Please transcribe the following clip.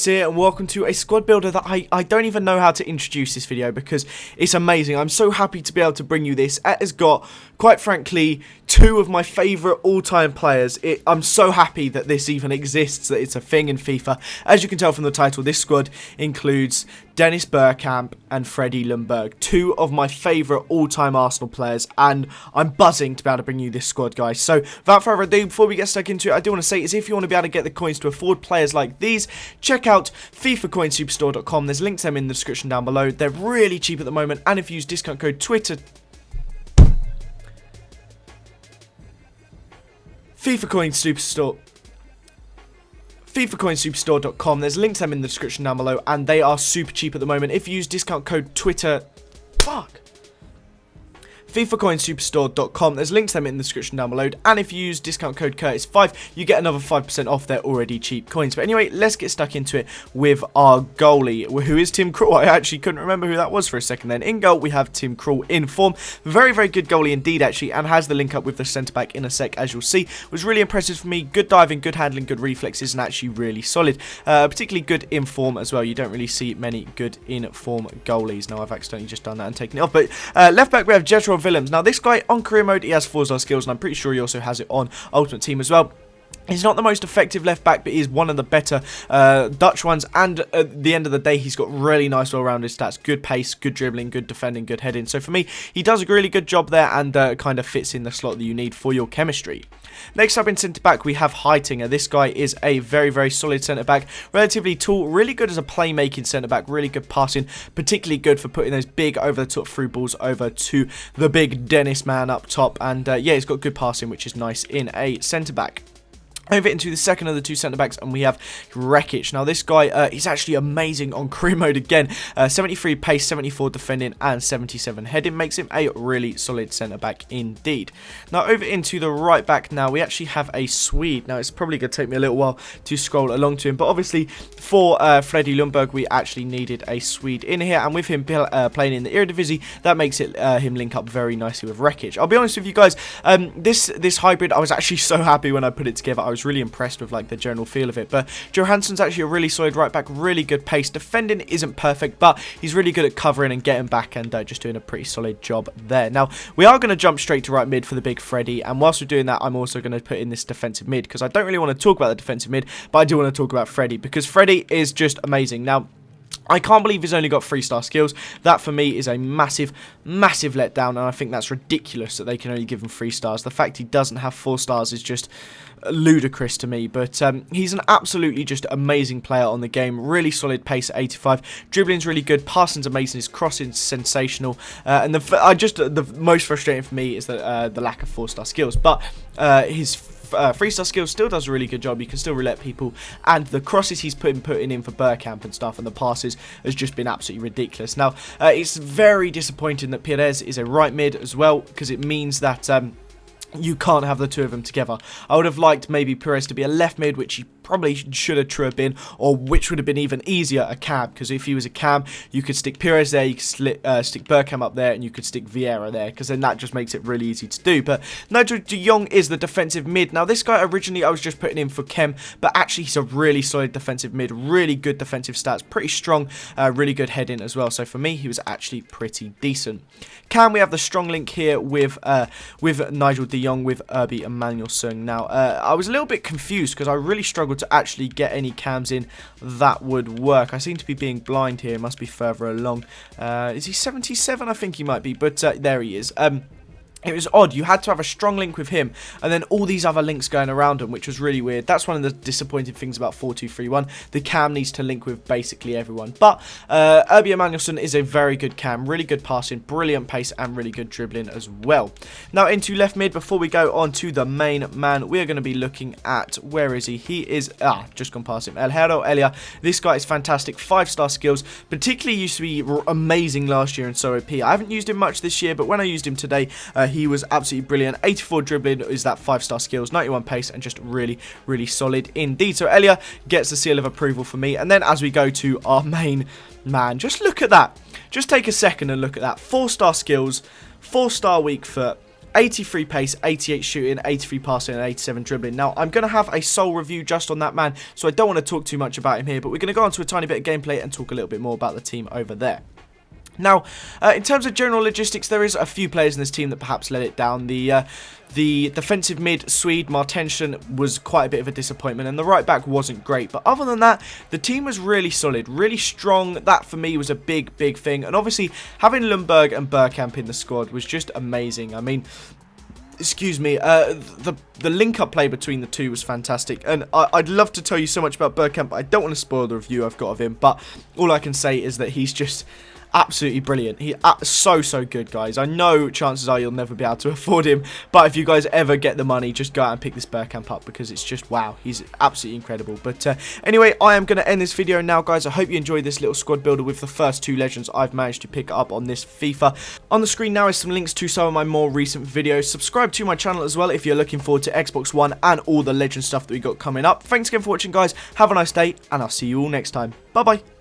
Here and welcome to a squad builder that I don't even know how to introduce this video because it's amazing. I'm so happy to be able to bring you this. It has got, quite frankly, two of my favourite all-time players. I'm so happy that this even exists, that it's a thing in FIFA. As you can tell from the title, this squad includes Dennis Bergkamp and Freddie Ljungberg, two of my favourite all-time Arsenal players, and I'm buzzing to be able to bring you this squad, guys. So, without further ado, before we get stuck into it, I do want to say is if you want to be able to get the coins to afford players like these, check out FIFACoinSuperstore.com. There's links to them in the description down below. They're really cheap at the moment, and if you use discount code Twitter, FIFACoinSuperstore.com. There's links to them in the description down below, and they are super cheap at the moment. If you use discount code Twitter, FIFACoinSuperstore.com. There's links to them in the description down below, and if you use discount code Curtis5, you get another 5% off their already cheap coins. But anyway, let's get stuck into it with our goalie, who is Tim Krul. I actually couldn't remember who that was for a second then. In goal, we have Tim Krul in form. Very, very good goalie indeed, actually, and has the link up with the centre-back in a sec, as you'll see. Was really impressive for me. Good diving, good handling, good reflexes, and actually really solid. Particularly good in form as well. You don't really see many good in form goalies. Now, I've accidentally just done that and taken it off. But left back, we have Jetro Willems. Now, this guy on career mode, he has 4-star skills, and I'm pretty sure he also has it on Ultimate Team as well. He's not the most effective left back, but he's one of the better Dutch ones, and at the end of the day, he's got really nice all-rounded stats. Good pace, good dribbling, good defending, good heading. So for me, he does a really good job there, and kind of fits in the slot that you need for your chemistry. Next up in centre-back, we have Heitinger. This guy is a very, very solid centre-back. Relatively tall, really good as a playmaking centre-back, really good passing, particularly good for putting those big over-the-top through balls over to the big Dennis man up top. And yeah, he's got good passing, which is nice in a centre-back. Over into the second of the two centre-backs, and we have Rekic. Now, this guy is actually amazing on career mode again. 73 pace, 74 defending, and 77 heading. Makes him a really solid centre-back indeed. Now, over into the right-back now, we actually have a Swede. Now, it's probably going to take me a little while to scroll along to him, but obviously, for Freddie Ljungberg, we actually needed a Swede in here, and with him playing in the Eredivisie, that makes it him link up very nicely with Rekic. I'll be honest with you guys, this hybrid, I was actually so happy when I put it together. I was really impressed with like the general feel of it, but Johansson's actually a really solid right back, really good pace. Defending isn't perfect, but he's really good at covering and getting back, and just doing a pretty solid job there. Now, we are going to jump straight to right mid for the big Freddie, and whilst we're doing that, I'm also going to put in this defensive mid, because I don't really want to talk about the defensive mid, but I do want to talk about Freddie, because Freddie is just amazing. Now, I can't believe he's only got 3-star skills. That, for me, is a massive, massive letdown, and I think that's ridiculous that they can only give him 3 stars. The fact he doesn't have 4 stars is just ludicrous to me, but he's an absolutely just amazing player on the game. Really solid pace at 85. Dribbling's really good. Passing's amazing. His crossing's sensational. And the most frustrating for me is that the lack of 4-star skills, but his 3-star skills still does a really good job. You can still roulette people, and the crosses he's putting in for BERGKAMP and stuff, and the passes has just been absolutely ridiculous. Now, it's very disappointing that Perez is a right mid as well, because it means that you can't have the two of them together. I would have liked maybe Perez to be a left mid, which he probably should have been, or which would have been even easier, a cam, because if he was a cam, you could stick Perez there, you could stick BERGKAMP up there, and you could stick Vieira there, because then that just makes it really easy to do. But Nigel de Jong is the defensive mid. Now, this guy originally I was just putting in for chem, but actually he's a really solid defensive mid, really good defensive stats, pretty strong, really good heading as well. So for me, he was actually pretty decent. Cam, we have the strong link here with Nigel de Jong, with Erby Emanuelson. Now, I was a little bit confused because I really struggled to actually get any cams in that would work. I seem to be being blind here. It must be further along. Is he 77? I think he might be, but there he is. It was odd. You had to have a strong link with him, and then all these other links going around him, which was really weird. That's one of the disappointing things about 4-2-3-1. The cam needs to link with basically everyone. But Erby Emanuelson is a very good cam, really good passing, brilliant pace, and really good dribbling as well. Now, into left mid, before we go on to the main man, we are going to be looking at, where is he? He is, just gone past him, El Hero Elia. This guy is fantastic, 5-star skills, particularly used to be amazing last year in so OP. I haven't used him much this year, but when I used him today, he was absolutely brilliant. 84 dribbling is that 5-star skills, 91 pace, and just really, really solid indeed. So Elia gets the seal of approval for me. And then as we go to our main man, just look at that. Just take a second and look at that. 4-star skills, 4-star weak foot, 83 pace, 88 shooting, 83 passing, and 87 dribbling. Now, I'm going to have a sole review just on that man, so I don't want to talk too much about him here, but we're going to go on to a tiny bit of gameplay and talk a little bit more about the team over there. Now, in terms of general logistics, there is a few players in this team that perhaps let it down. The defensive mid, Swede, Martensen, was quite a bit of a disappointment, and the right back wasn't great. But other than that, the team was really solid, really strong. That, for me, was a big thing. And obviously, having LJUNGBERG and BERGKAMP in the squad was just amazing. I mean, excuse me, the link-up play between the two was fantastic, and I'd love to tell you so much about BERGKAMP, but I don't want to spoil the review I've got of him. But all I can say is that he's just absolutely brilliant. He's so good, guys. I know chances are you'll never be able to afford him, but if you guys ever get the money, just go out and pick this BERGKAMP up, because it's just, wow, he's absolutely incredible. But anyway, I am going to end this video now, guys. I hope you enjoyed this little squad builder with the first 2 legends I've managed to pick up on this FIFA. On the screen now is some links to some of my more recent videos. Subscribe to my channel as well if you're looking forward to Xbox One and all the legend stuff that we got coming up. Thanks again for watching, guys. Have a nice day, and I'll see you all next time. Bye-bye.